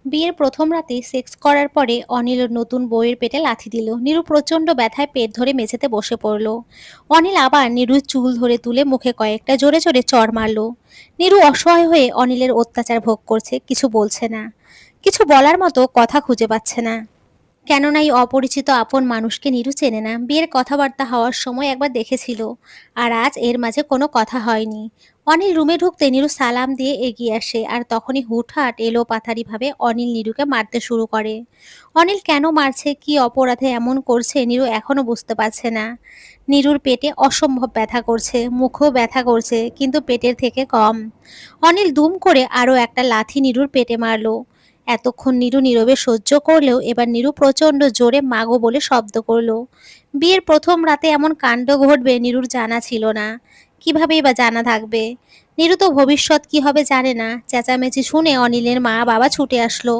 বিয়ের প্রথম রাতে সেক্স করার পরে অনিল ওর নতুন বউয়ের পেটে লাথি দিল। নীরু প্রচন্ড ব্যথায় পেট ধরে মেঝেতে বসে পড়ল। অনিল আবার নীরুর চুল ধরে তুলে মুখে কয়েকটা জোরে জোরে চড় মারল। নীরু অসহায় হয়ে অনিলের অত্যাচার ভোগ করছে, কিছু বলছে না, কিছু বলার মতো কথা খুঁজে পাচ্ছে না। কেননা এই অপরিচিত আপন মানুষকে নীরু চেনে না। বিয়ের কথাবার্তা হওয়ার সময় একবার দেখেছিল, আর আজ এর মাঝে কোনো কথা হয়নি। অনিল রুমে ঢুকতে নীরু সালাম দিয়ে এগিয়ে আসে, আর তখনই হুটহাট এলো পাথারি ভাবে অনিল নীরুকে মারতে শুরু করে। অনিল কেন মারছে, কি অপরাধে এমন করছে নীরু এখনো বুঝতে পারছে না। নীরুর পেটে অসম্ভব ব্যথা করছে, মুখও ব্যথা করছে, কিন্তু পেটের থেকে কম। অনিল দুম করে আরো একটা লাথি নীরুর পেটে মারলো। এতক্ষণ নীরু নীরবে সহ্য করলেও এবার নীরু প্রচন্ড জোরে মাগো বলে শব্দ করলো। বিয়ের প্রথম রাতে এমন কাণ্ড ঘটবে নীরুর জানা ছিল না। কিভাবেই বা জানা থাকবে? নীরু তো ভবিষ্যৎ কি হবে জানে না। চেঁচামেচি শুনে অনিলের মা বাবা ছুটে আসলো।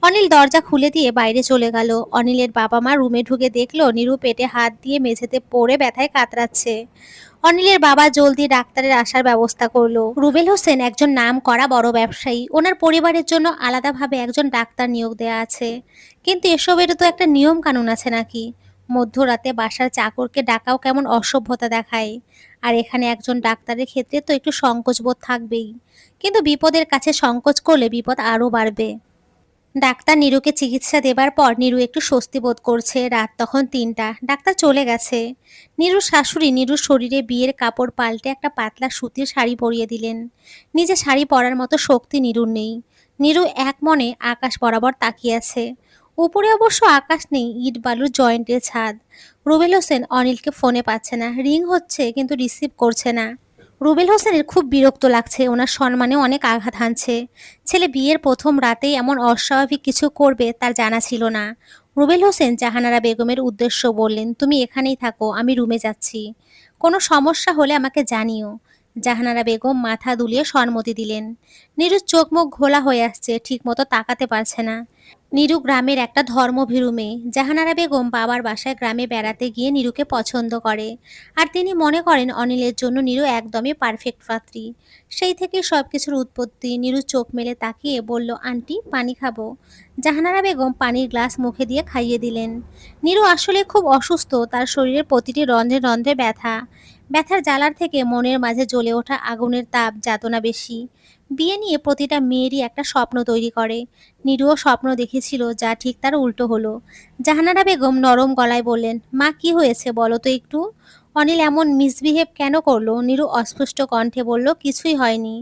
অনিল দরজা খুলে দিয়ে বাইরে চলে গেল। অনিলের বাবা মা রুমে ঢুকে দেখলো নীরু পেটে হাত দিয়ে মেঝেতে পড়ে ব্যথায় কাতরাচ্ছে। অনিলের বাবা জলদি ডাক্তারের আসার ব্যবস্থা করলো। রুবেল হোসেন একজন নামকরা বড় ব্যবসায়ী, ওনার পরিবারের জন্য আলাদাভাবে একজন ডাক্তার নিয়োগ দেয়া আছে। কিন্তু এসবেরও তো একটা নিয়ম কানুন আছে নাকি? মধ্যরাতে বাসার চাকরকে ডাকাও কেমন অসভ্যতা দেখায়। আর এখানে একজন ডাক্তারের ক্ষেত্রে তো একটু সংকোচবোধ থাকবেই। কিন্তু বিপদের কাছে সংকোচ করলে বিপদ আরও বাড়বে। ডাক্তার নীরুকে চিকিৎসা দেবার পর নীরু একটু স্বস্তি বোধ করছে। রাত তখন ৩টা, ডাক্তার চলে গেছে। নীরুর শাশুড়ি নীরুর শরীরে বিয়ের কাপড় পাল্টে একটা পাতলা সুতির শাড়ি পরিয়ে দিলেন। নিজে শাড়ি পরার মতো শক্তি নীরুর নেই। নীরু এক মনে আকাশ বরাবর তাকিয়ে আছে। উপরে অবশ্য আকাশ নেই, ইট বালুর জয়েন্টের ছাদ। রুবেল হোসেন অনিলকে ফোনে পাচ্ছে না, রিং হচ্ছে কিন্তু রিসিভ করছে না। রুবেল হোসেনের খুব বিরক্ত লাগছে, ওনার সম্মানে অনেক আঘাত হানছে। ছেলে বিয়ের প্রথম রাতেই এমন অস্বাভাবিক কিছু করবে তার জানা ছিল না। রুবেল হোসেন জাহানারা বেগমের উদ্দেশ্য বললেন, তুমি এখানেই থাকো, আমি রুমে যাচ্ছি। কোনো সমস্যা হলে আমাকে জানিও। জাহানারা বেগম মাথা দুলিয়ে সম্মতি দিলেন। নীরুর চোখ মুখ ঘোলা হয়ে আসছে, ঠিকমতো তাকাতে পারছে না। নীরু গ্রামের একটা ধর্মভীরু মেয়ে। জাহানারা বেগম বাবার বাসায় গ্রামে বেড়াতে গিয়ে নীরুকে পছন্দ করে। আর তিনি মনে করেন অনিলের জন্য নীরু একদমই পারফেক্ট পাত্রী। সেই থেকে সবকিছুর উৎপত্তি। নীরু চোখ মেলে তাকিয়ে বলল, আন্টি পানি খাবো। জাহানারা বেগম পানির গ্লাস মুখে দিয়ে খাইয়ে দিলেন। নীরু আসলে খুব অসুস্থ, তার শরীরের প্রতিটি রন্ধ্রে রন্ধ্রে ব্যথা। ব্যথার জ্বালার থেকে মনের মাঝে জ্বলে ওঠা আগুনের তাপ যাতনা বেশি। বিয়ে নিয়ে প্রতিটা মেয়েরই একটা স্বপ্ন তৈরি করে। নীরুও স্বপ্ন দেখেছিল, যা ঠিক তার উল্টো হলো। জাহানারা বেগম নরম গলায় বললেন, মা কি হয়েছে বলো তো একটু। অনিল এমন মিসবিহেভ কেন করলো? নীরু অস্পষ্ট কণ্ঠে বলল, কিছুই হয়নি।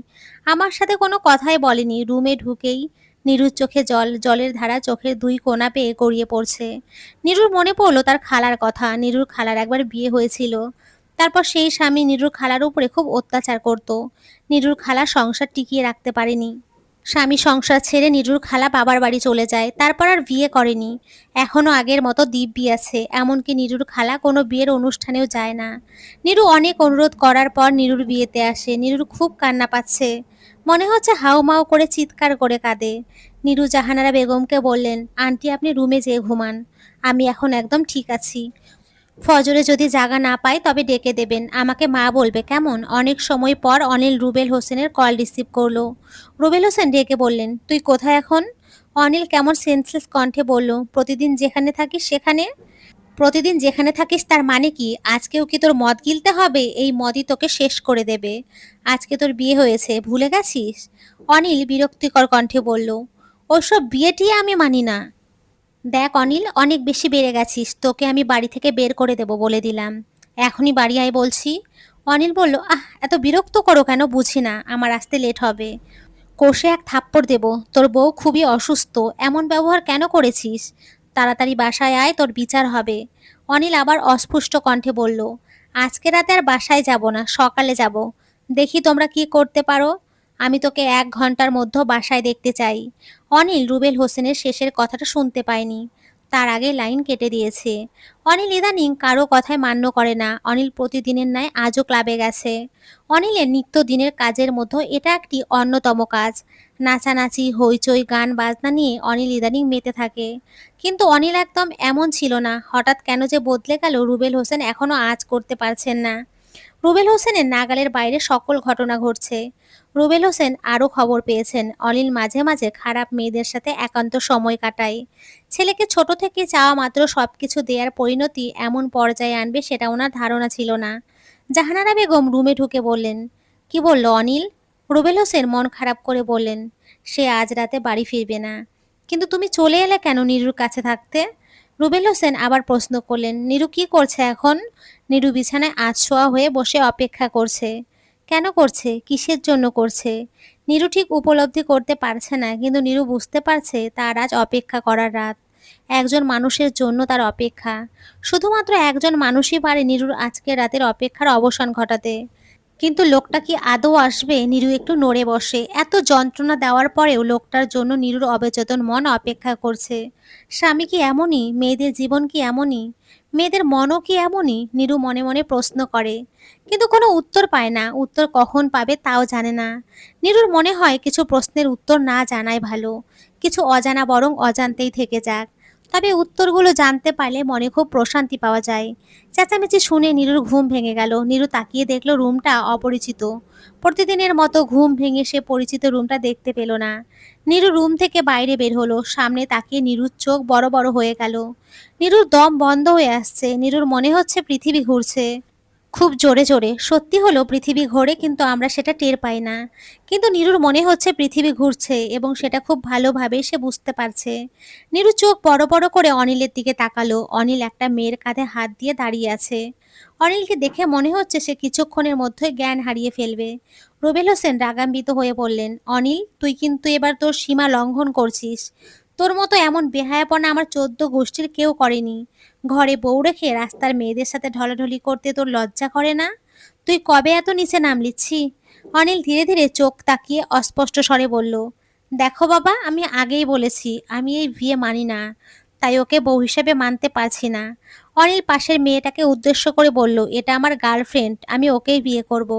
আমার সাথে কোনো কথাই বলেনি। রুমে ঢুকেই নীরুর চোখে জল, জলের ধারা চোখের দুই কোণা পেয়ে গড়িয়ে পড়ছে। নীরুর মনে পড়লো তার খালার কথা। নীরুর খালার একবার বিয়ে হয়েছিল, তারপর সেই স্বামী নীরুর খালার উপরে খুব অত্যাচার করত। নীরুর খালা সংসার টিকিয়ে রাখতে পারেনি। স্বামী সংসার ছেড়ে নীরুর খালা বাবার বাড়ি চলে যায়, তারপর আর বিয়ে করেনি। এখনো আগের মতো দিব্যি আছে, এমনকি নীরুর খালা কোনো বিয়ের অনুষ্ঠানেও যায় না। নীরু অনেক অনুরোধ করার পর নীরুর বিয়েতে আসে। নীরুর খুব কান্না পাচ্ছে, মনে হচ্ছে হাউমাউ করে চিৎকার করে কাঁদে। নীরু জাহানারা বেগমকে বললেন, আন্টি আপনি রুমে যেয়ে ঘুমান, আমি এখন একদম ঠিক আছি। ফজরে যদি জাগা না পাই তবে ডেকে দেবেন, আমাকে মা বলবে কেমন। অনেক সময় পর অনিল রুবেল হোসেনের কল রিসিভ করলো। রুবেল হোসেন ডেকে বললেন, তুই কোথায় এখন? অনিল কেমন সেন্সলেস কণ্ঠে বলল, প্রতিদিন যেখানে থাকিস তার মানে কি? আজকেও কি তোর মদ গিলতে হবে? এই মদই তোকে শেষ করে দেবে। আজকে তোর বিয়ে হয়েছে, ভুলে গেছিস? অনিল বিরক্তিকর কণ্ঠে বলল, ওসব বিয়েটিই আমি মানি না। দেখ অনিল, অনেক বেশি বেড়ে গেছিস, তোকে আমি বাড়ি থেকে বের করে দেব বলে দিলাম। এখনই বাড়ি আয় বলছি। অনিল বলল, এত বিরক্ত করো কেন, বুঝি না, আমার আসতে লেট হবে। কষে এক থাপ্পড় দেব। তোর বউ খুবই অসুস্থ, এমন ব্যবহার কেন করেছিস? তাড়াতাড়ি বাসায় আয়, তোর বিচার হবে। অনিল আবার অস্ফুষ্ট কণ্ঠে বলল, আজকে রাতে আর বাসায় যাব না, সকালে যাব। দেখি তোমরা কি করতে পারো। আমি তোকে 1 ঘন্টার মধ্যে বাসায় দেখতে চাই। অনিল রুবেল হোসেনের শেষের কথাটা শুনতে পায়নি, তার আগে লাইন কেটে দিয়েছে। অনিল ইদানিং কারো কথায় মান্য করে না। অনিল প্রতিদিনের ন্যায় আজও ক্লাবে গেছে। অনিলের নিত্যদিনের কাজের মধ্যে এটা একটি অন্যতম কাজ। নাচানাচি, হইচই, গান বাজনা নিয়ে অনিল ইদানিং মেতে থাকে। কিন্তু অনিল একদম এমন ছিল না। হঠাৎ কেন যে বদলে গেল রুবেল হোসেন এখনো আজ করতে পারছেন না। রুবেল হোসেনের নাগালের বাইরে সকল ঘটনা ঘটছে। রুবেল হোসেন আরও খবর পেয়েছেন অনিল মাঝে মাঝে খারাপ মেয়েদের সাথে একান্ত সময় কাটায়। ছেলেকে ছোট থেকে চাওয়া মাত্র সবকিছু দেওয়ার পরিণতি এমন পর্যায়ে আনবে সেটা ওনার ধারণা ছিল না। জাহানারা বেগম রুমে ঢুকে বললেন, কি বলল অনিল? রুবেল হোসেন মন খারাপ করে বললেন, সে আজ রাতে বাড়ি ফিরবে না। কিন্তু তুমি চলে এলে কেন নীরুর কাছে থাকতে? রুবেল হোসেন আবার প্রশ্ন করলেন, নীরু কি করছে এখন? নীরু বিছানায় আধশোয়া হয়ে বসে অপেক্ষা করছে। কেন করছে? কিসের জন্য করছে? নীরু ঠিক উপলব্ধি করতে পারছে না, কিন্তু নীরু বুঝতে পারছে তার আজ অপেক্ষা করার রাত। একজন মানুষের জন্য তার অপেক্ষা। শুধুমাত্র একজন মানুষই পারে নীরুর আজকের রাতের অপেক্ষার অবসান ঘটাতে। কিন্তু লোকটা কি আদৌ আসবে? নীরু একটু নড়ে বসে। এত যন্ত্রণা দেওয়ার পরেও লোকটার জন্য নীরুর অবচেতন মন অপেক্ষা করছে। স্বামী কি এমনই? মেয়েদের জীবন কি এমনই? মেয়েদের মনও কি এমনই? নীরু মনে মনে প্রশ্ন করে, কিন্তু কোনো উত্তর পায় না। উত্তর কখন পাবে তাও জানে না। নীরুর মনে হয় কিছু প্রশ্নের উত্তর না জানাই ভালো। কিছু অজানা বরং অজান্তেই থেকে যাক। তবে উত্তরগুলো জানতে পারলে মনে খুব প্রশান্তি পাওয়া যায়। চেঁচামেচি শুনে নীরুর ঘুম ভেঙে গেল। নীরু তাকিয়ে দেখল রুমটা অপরিচিত। প্রতিদিনের মতো ঘুম ভেঙে সে পরিচিত রুমটা দেখতে পেল না। নীরু রুম থেকে বাইরে বের হলো। সামনে তাকিয়ে নীরুর চোখ বড় বড় হয়ে গেল। নীরুর দম বন্ধ হয়ে আসছে। নীরুর মনে হচ্ছে পৃথিবী ঘুরছে খুব জোরে জোরে। সত্যি হলো পৃথিবী ঘোরে, কিন্তু আমরা সেটা টের পাই না। কিন্তু নীরুর মনে হচ্ছে পৃথিবী ঘুরছে এবং সেটা খুব ভালোভাবে সে বুঝতে পারছে। নীরু চোখ বড় বড় করে অনিলের দিকে তাকালো। অনিল একটা মেয়ের কাঁধে হাত দিয়ে দাঁড়িয়ে আছে। অনিলকে দেখে মনে হচ্ছে সে কিছুক্ষণের মধ্যে জ্ঞান হারিয়ে ফেলবে। রুবেল হোসেন রাগান্বিত হয়ে বললেন, অনিল, তুই কিন্তু এবার তোর সীমা লঙ্ঘন করছিস। তোর মতো এমন বেহায়াপনা আমার 14 গোষ্ঠীর কেউ করেনি। ঘরে বউ রেখে রাস্তার মেয়েদের সাথে ঢলাঢলি করতে তোর লজ্জা করে না? তুই কবে এত নিচে নামলি? ছি! অনিল ধীরে ধীরে চোখ তাকিয়ে অস্পষ্ট স্বরে বলল, দেখো বাবা, আমি আগেই বলেছি আমি এই বিয়ে মানি না, তাই ওকে বউ হিসেবে মানতে পারছি না। অনিল পাশের মেয়েটাকে উদ্দেশ্য করে বলল, এটা আমার গার্লফ্রেন্ড, আমি ওকেই বিয়ে করব।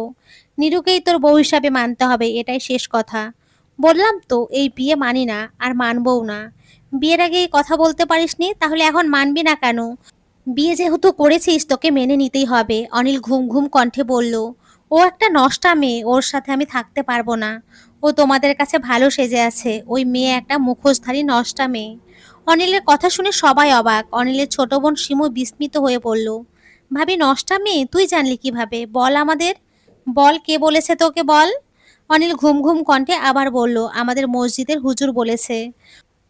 নীরুকেই তোর বউ হিসাবে মানতে হবে, এটাই শেষ কথা। বললাম তো এই বিয়ে মানি না, আর মানবও না। বিয়ের আগে এই কথা বলতে পারিসনি, তাহলে এখন মানবি না কেন? বিয়ে যেহেতু করেছিস তোকে মেনে নিতেই হবে। অনিল ঘুম ঘুম কণ্ঠে বলল, ও একটা নষ্টা মেয়ে, ওর সাথে আমি থাকতে পারবো না। ও তোমাদের কাছে ভালো সেজে আছে, ওই মেয়ে একটা মুখোশধারী নষ্টা মেয়ে। অনিলের কথা শুনে সবাই অবাক। অনিলের ছোট বোন শিমু বিস্মিত হয়ে বলল, ভাবি নষ্টা মেয়ে? তুই জানলি কিভাবে? বল আমাদের, বল, কে বলেছে তোকে, বল। অনিল ঘুম ঘুম কণ্ঠে আবার বলল, আমাদের মসজিদের হুজুর বলেছে।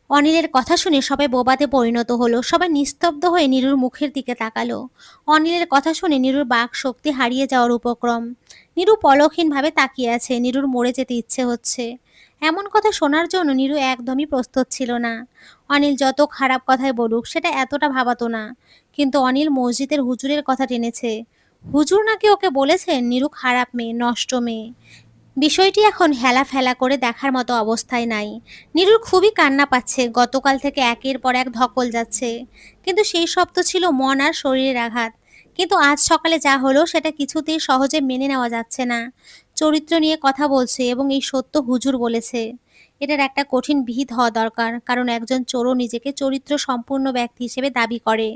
অনিলের কথা শুনে সবাই বোবাতে পরিণত হলো। সবাই নিস্তব্ধ হয়ে নীরুর মুখের দিকে তাকালো। অনিলের কথা শুনে নীরুর বাক শক্তি হারিয়ে যাওয়ার উপক্রম। নীরু পলকহীনভাবে তাকিয়ে আছে। নীরুর মরে যেতে ইচ্ছে হচ্ছে। এমন কথা শোনার জন্য নীরু একদমই প্রস্তুত ছিল না। অনিল যত খারাপ কথাই বলুক সেটা এতটা ভাবাতো না। কিন্তু অনিল মসজিদের হুজুরের কথা টেনেছে। হুজুর নাকি ওকে বলেছেন নীরু খারাপ মেয়ে, নষ্ট মেয়ে। বিষয়টি এখন হেলাফেলা করে দেখার মতো অবস্থায় নাই। নীরুর খুবই কান্না পাচ্ছে। গতকাল থেকে একের পর এক ধকল যাচ্ছে, কিন্তু সেই সব তো ছিল মন আর শরীরের আঘাত। কিন্তু আজ সকালে যা হলো সেটা কিছুতেই সহজে মেনে নেওয়া যাচ্ছে না। চরিত্র নিয়ে কথা বলছে এবং এই সত্য হুজুর বলেছে। এটার একটা কঠিন বিহিত হওয়া দরকার, কারণ একজন চোরও নিজেকে চরিত্র সম্পূর্ণ ব্যক্তি হিসেবে দাবি করে।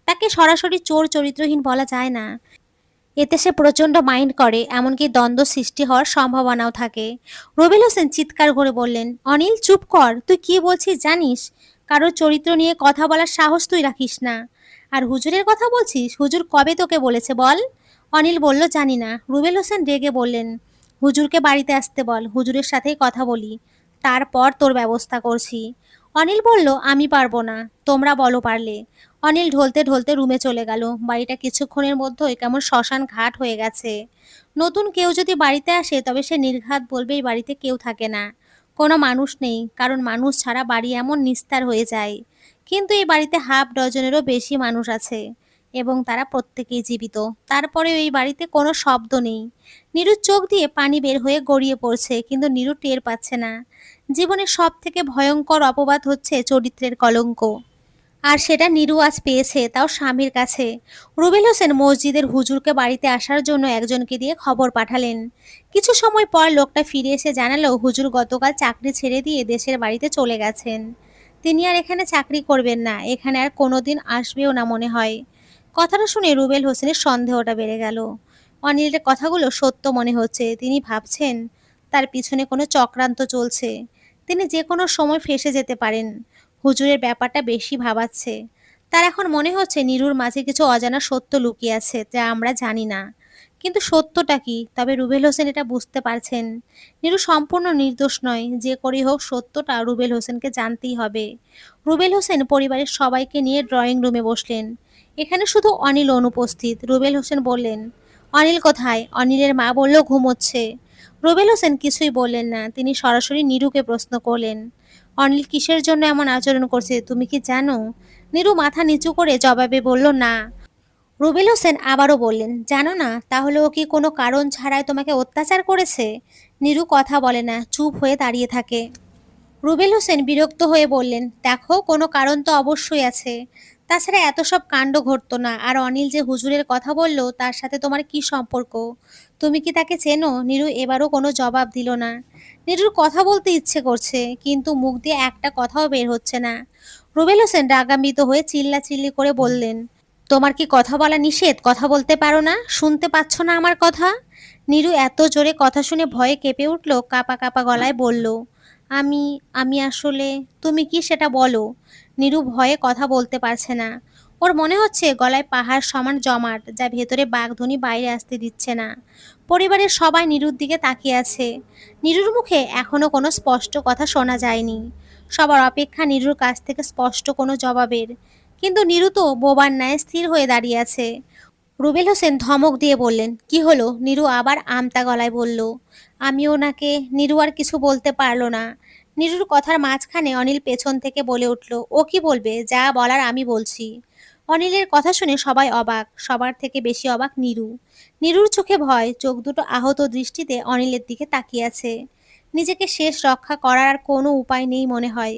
তাকে সরাসরি চোর চরিত্রহীন বলা যায় না। এতে সে প্রচণ্ড মাইন্ড করে, এমনকি দ্বন্দ্ব সৃষ্টি হওয়ার সম্ভাবনাও থাকে। রুবেল হোসেন চিৎকার করে বললেন, অনিল চুপ কর, তুই কি বলছিস জানিস? কারোর চরিত্র নিয়ে কথা বলার সাহস তুই রাখিস না। আর হুজুরের কথা বলছিস? হুজুর কবে তোকে বলেছে বল? অনিল বলল, জানি না। রুবেল হোসেন রেগে বললেন, হুজুরকে বাড়িতে আসতে বল, হুজুরের সাথেই কথা বলি, তারপর তোর ব্যবস্থা করছি। অনিল বলল, আমি পারবো না, তোমরা বলো পারলে। অনিল ঢলতে ঢলতে রুমে চলে গেল। বাড়িটা কিছুক্ষণের মধ্যেই কেমন শ্মশান ঘাট হয়ে গেছে। নতুন কেউ যদি বাড়িতে আসে তবে সে নির্ঘাত বলবে এই বাড়িতে কেউ থাকে না, কোনো মানুষ নেই, কারণ মানুষ ছাড়া বাড়ি এমন নিস্তার হয়ে যায়। কিন্তু এই বাড়িতে হাফ ডজনেরও বেশি মানুষ আছে এবং তারা প্রত্যেকেই জীবিত। তারপরে এই বাড়িতে কোনো শব্দ নেই। নীরুর চোখ দিয়ে পানি বের হয়ে গড়িয়ে পড়ছে, কিন্তু নীরু টের পাচ্ছে না। জীবনের সব থেকে ভয়ঙ্কর অপবাদ হচ্ছে চরিত্রের কলঙ্ক। আর সেটা নীরু আজ পেয়েছে, তাও স্বামীর কাছে। রুবেল হোসেন মসজিদের হুজুরকে বাড়িতে আসার জন্য একজনকে দিয়ে খবর পাঠালেন। কিছু সময় পর লোকটা ফিরে এসে জানালো হুজুর গতকাল চাকরি ছেড়ে দিয়ে দেশের বাড়িতে চলে গেছেন। তিনি আর এখানে চাকরি করবেন না, এখানে আর কোনোদিন আসবেও না মনে হয়। কথাটা শুনে রুবেল হোসেনের সন্দেহটা বেড়ে গেল। অনিলের কথাগুলো সত্য মনে হচ্ছে। তিনি ভাবছেন তার পিছনে কোনো চক্রান্ত চলছে। তিনি যে কোনো সময় ফেঁসে যেতে পারেন। হুজুরের ব্যাপারটা বেশি ভাবাচ্ছে। তার এখন মনে হচ্ছে নীরুর মাঝে কিছু অজানা সত্য লুকিয়ে আছে যা আমরা জানি না। কিন্তু সত্যটা কি? তবে রুবেল হোসেন এটা বুঝতে পারছেন। নীরু সম্পূর্ণ নির্দোষ নয়। যে করেই হোক সত্যটা রুবেল হোসেনকে জানতেই হবে। রুবেল হোসেন পরিবারের সবাইকে নিয়ে ড্রয়িং রুমে বসলেন। এখানে শুধু অনিল অনুপস্থিত। রুবেল হোসেন বললেন, অনিল কোথায়? অনিলের মা বলল ঘুমোচ্ছে। রুবেল হোসেন কিছুই বললেন না। তিনি সরাসরি নীরুকে প্রশ্ন করলেন, অনিল কিসের জন্য এমন আচরণ করছে তুমি কি জানো? নীরু মাথা নিচু করে জবাবে বলল, না। রুবেল হোসেন আবারও বললেন, জানো না? তাহলে ও কি কোনো কারণ ছাড়াই তোমাকে অত্যাচার করেছে? নীরু কথা বলে না, চুপ হয়ে দাঁড়িয়ে থাকে। রুবেল হোসেন বিরক্ত হয়ে বললেন, দেখো, কোনো কারণ তো অবশ্যই আছে। তাছাড়া এত সব কাণ্ড ঘটতো না। আর অনিল যে হুজুরের কথা বলল তার সাথে তোমার কি সম্পর্ক? তুমি কি তাকে চেনো? নীরু এবারও কোনো জবাব দিল না। নীরুর কথা বলতে ইচ্ছে করছে, কিন্তু মুখ দিয়ে একটা কথাও বের হচ্ছে না। রুবেল হোসেন রাগান্বিত হয়ে চিল্লাচিল্লি করে বললেন, তোমার কি কথা বলা নিষেধ? কথা বলতে পারো না? শুনতে পাচ্ছ না আমার কথা? নীরু এত জোরে কথা শুনে ভয়ে কেঁপে উঠল, কাঁপা কাঁপা গলায় বলল, আমি আমি আসলে, তুমি কি সেটা বলো। নীরু ভয়ে কথা বলতে পারছে না। ওর মনে হচ্ছে গলায় পাহাড় সমান জমাট, যা ভেতরে বাঘধ্বনি বাইরে আসতে দিচ্ছে না। পরিবারের সবাই নীরুর দিকে তাকিয়ে আছে। নীরুর মুখে এখনো কোনো স্পষ্ট কথা শোনা যায়নি। সবার অপেক্ষা নীরুর কাছ থেকে স্পষ্ট কোনো জবাবের। কিন্তু নীরু তো বোবার ন্যায় স্থির হয়ে দাঁড়িয়ে আছে। রুবেল হোসেন ধমক দিয়ে বললেন, কি হলো? নীরু আবার আমতা গলায় বলল, আমি ওনাকে। নীরু আর কিছু বলতে পারল না। নীরুর কথার মাঝখানে অনিল পেছন থেকে বলে উঠল, ও কি বলবে? যা বলার আমি বলছি। অনিলের কথা শুনে সবাই অবাক। সবার থেকে বেশি অবাক নীরু। নীরুর চোখে ভয়, চোখ দুটো আহত দৃষ্টিতে অনিলের দিকে তাকিয়ে আছে। নিজেকে শেষ রক্ষা করার আর কোনো উপায় নেই মনে হয়।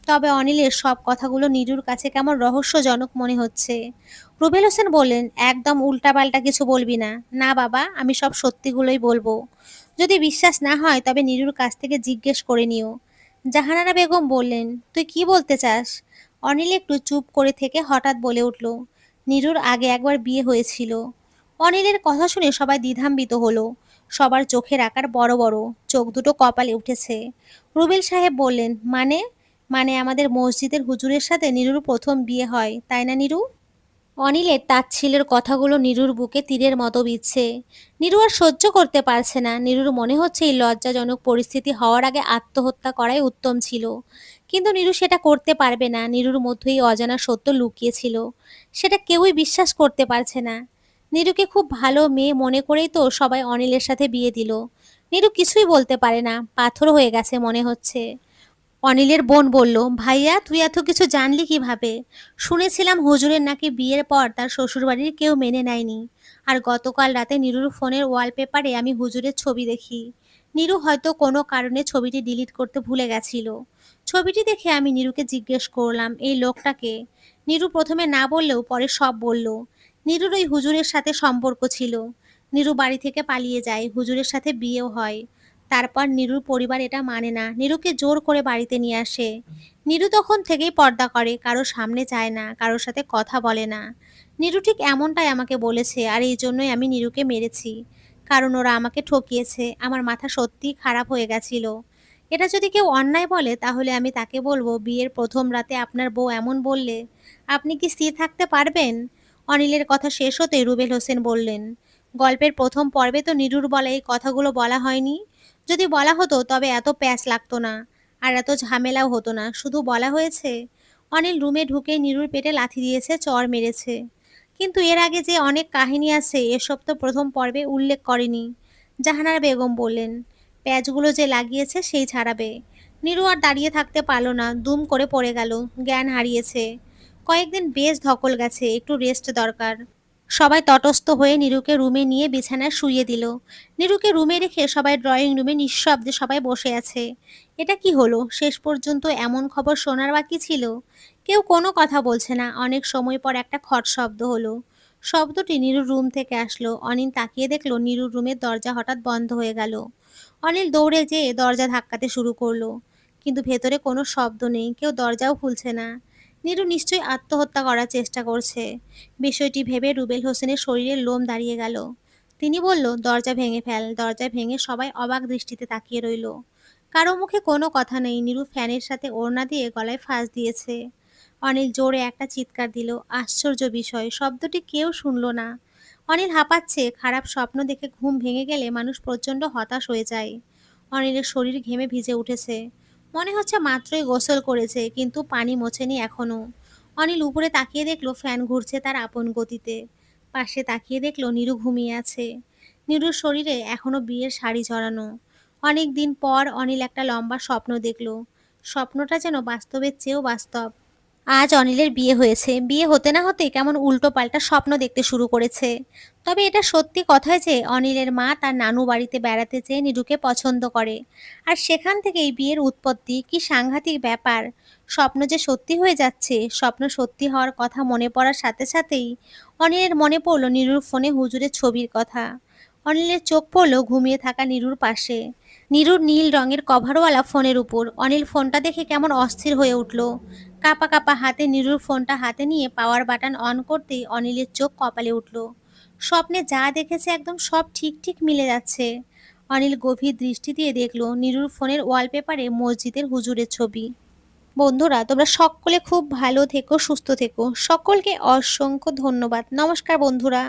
তবে অনিলের সব কথাগুলো নীরুর কাছে কেমন রহস্যজনক মনে হচ্ছে। রুবেল হোসেন বললেন, একদম উল্টাপাল্টা কিছু বলবি না। না বাবা, আমি সব সত্যিগুলোই বলবো। যদি বিশ্বাস না হয় তবে নীরুর কাছ থেকে জিজ্ঞেস করে নিও। জাহানারা বেগম বললেন, তুই কি বলতে চাস? অনিল একটু চুপ করে থেকে হঠাৎ বলে উঠল, নীরুর আগে একবার বিয়ে হয়েছিল। অনিলের কথা শুনে সবাই দ্বিধান্বিত হলো। সবার চোখের আকার বড় বড়, চোখ দুটো কপালে উঠেছে। রুবেল সাহেব বললেন, মানে? মানে আমাদের মসজিদের হুজুরের সাথে নীরুর প্রথম বিয়ে হয়, তাই না নীরু? অনিলের তাচ্ছিল্যের কথাগুলো নীরুর বুকে তীরের মতো বিঁধছে। নীরু আর সহ্য করতে পারছে না। নীরুর মনে হচ্ছে এই লজ্জাজনক পরিস্থিতি হওয়ার আগে আত্মহত্যা করাই উত্তম ছিল। কিন্তু নীরু সেটা করতে পারবে না। নীরুর মধ্যেই অজানা সত্য লুকিয়েছিল। সেটা কেউই বিশ্বাস করতে পারছে না। নীরুকে খুব ভালো মেয়ে মনে করেই তো সবাই অনিলের সাথে বিয়ে দিল। নীরু কিছুই বলতে পারে না, পাথর হয়ে গেছে মনে হচ্ছে। অনিলের বোন বলল, ভাইয়া তুই এত কিছু জানলি কিভাবে? শুনেছিলাম হুজুরের নাকি বিয়ের পর তার শ্বশুরবাড়ির কেউ মেনে নেয়নি। আর গতকাল রাতে নীরুর ফোনের ওয়ালপেপারে আমি হুজুরের ছবি দেখি। নীরু হয়তো কোনো কারণে ছবিটি ডিলিট করতে ভুলে গেছিল। ছবিটি দেখে আমি নীরুকে জিজ্ঞেস করলাম, এই লোকটাকে? নীরু প্রথমে না বললেও পরে সব বলল। নীরুর ওই হুজুরের সাথে সম্পর্ক ছিল। নীরু বাড়ি থেকে পালিয়ে যায়, হুজুরের সাথে বিয়েও হয়। তারপর নীরুর পরিবার এটা মানে না, নীরুকে জোর করে বাড়িতে নিয়ে আসে। নীরু তখন থেকেই পর্দা করে, কারো সামনে যায় না, কারোর সাথে কথা বলে না। নীরু ঠিক এমনটাই আমাকে বলেছে, আর এই জন্যই আমি নীরুকে মেরেছি। কারণ ওরা আমাকে ঠকিয়েছে। আমার মাথা সত্যিই খারাপ হয়ে গেছিল। এটা যদি কেউ অন্যায় বলে তাহলে আমি তাকে বলবো, বিয়ের প্রথম রাতে আপনার বউ এমন বললে আপনি কি স্থির থাকতে পারবেন? অনিলের কথা শেষ হতেই রুবেল হোসেন বললেন, গল্পের প্রথম পর্বে তো নীরুর বলা এই কথাগুলো বলা হয়নি। যদি বলা হতো তবে এত প্যাঁচ লাগতো না, আর এত ঝামেলাও হতো না। শুধু বলা হয়েছে অনিল রুমে ঢুকে নীরুর পেটে লাথি দিয়েছে, চড় মেরেছে। কিন্তু এর আগে যে অনেক কাহিনী আছে এসব তো প্রথম পর্বে উল্লেখ করেনি। জাহানারা বেগম বললেন, প্যাচগুলো যে লাগিয়েছে সেই ছাড়াবে। নীরু আর দাঁড়িয়ে থাকতে পারল না, দুম করে পড়ে গেল, জ্ঞান হারিয়েছে। কয়েকদিন বেশ ধকল গেছে, একটু রেস্ট দরকার। সবাই তটস্থ হয়ে নীরুকে রুমে নিয়ে বিছানায় শুইয়ে দিল। নীরুকে রুমে রেখে সবাই ড্রয়িং রুমে নিঃশব্দে সবাই বসে আছে। এটা কি হলো? শেষ পর্যন্ত এমন খবর শোনার বাকি ছিল। কেউ কোনো কথা বলছে না। অনেক সময় পর একটা খট শব্দ হলো। শব্দটি নীরুর রুম থেকে আসলো। অনিল তাকিয়ে দেখলো নীরুর রুমের দরজা হঠাৎ বন্ধ হয়ে গেল। অনিল দৌড়ে যেয়ে দরজা ধাক্কাতে শুরু করলো। কিন্তু ভেতরে কোনো শব্দ নেই, কেউ দরজাও খুলছে না। নীরু নিশ্চয়ই আত্মহত্যা করার চেষ্টা করছে। বিষয়টি ভেবে রুবেল হোসেনের শরীরের লোম দাঁড়িয়ে গেল। তিনি বলল, দরজা ভেঙে ফেল। দরজা ভেঙে সবাই অবাক দৃষ্টিতে তাকিয়ে রইল। কারো মুখে কোনো কথা নেই। নীরু ফ্যানের সাথে ওড়না দিয়ে গলায় ফাঁস দিয়েছে। অনিল জোরে একটা চিৎকার দিল। আশ্চর্য বিষয়, শব্দটি কেউ শুনল না। অনিল হাঁপাচ্ছে। খারাপ স্বপ্ন দেখে ঘুম ভেঙে গেলে মানুষ প্রচণ্ড হতাশ হয়ে যায়। অনিলের শরীর ঘেমে ভিজে উঠেছে। মনে হচ্ছে মাত্রই গোসল করেছে, কিন্তু পানি মোছেনি এখনো। অনিল উপরে তাকিয়ে দেখলো ফ্যান ঘুরছে তার আপন গতিতে। পাশে তাকিয়ে দেখলো নীরু ঘুমিয়ে আছে। নীরুর শরীরে এখনো বিয়ের শাড়ি জড়ানো। অনেক দিন পর অনিল একটা লম্বা স্বপ্ন দেখলো। স্বপ্নটা যেন বাস্তবের চেয়েও বাস্তব। আজ অনিলের বিয়ে হয়েছে। বিয়ে হতে না হতেই কেমন উল্টোপাল্টা স্বপ্ন দেখতে শুরু করেছে। তবে এটা সত্যি কথাই যে অনিলের মা তার নানু বাড়িতে বেড়াতে যেয়ে নীরুকে পছন্দ করে। আর সেখান থেকেই বিয়ের উৎপত্তি। কি সাংঘাতিক ব্যাপার! স্বপ্ন যে সত্যি হয়ে যাচ্ছে। স্বপ্ন সত্যি হওয়ার কথা মনে পড়ার সাথে সাথেই অনিলের মনে পড়ল নীরুর ফোনে হুজুরের ছবির কথা। অনিলের চোখ পড়ল ঘুমিয়ে থাকা নীরুর পাশে। নীরুর নীল রঙের কভারওয়ালা ফোনের উপর। অনিল ফোনটা দেখে কেমন অস্থির হয়ে উঠল। কাঁপা কাঁপা হাতে নীরুর ফোনটা হাতে নিয়ে পাওয়ার বাটন অন করতেই অনিলের চোখ কপালে উঠল। স্বপ্নে যা দেখেছে একদম সব ঠিক ঠিক মিলে যাচ্ছে। অনিল গভীর দৃষ্টি দিয়ে দেখল নীরুর ফোনের ওয়ালপেপারে মসজিদের হুজুরের ছবি। বন্ধুরা, তোমরা সকলে খুব ভালো থেকো, সুস্থ থেকো। সকলকে অসংখ্য ধন্যবাদ। নমস্কার বন্ধুরা।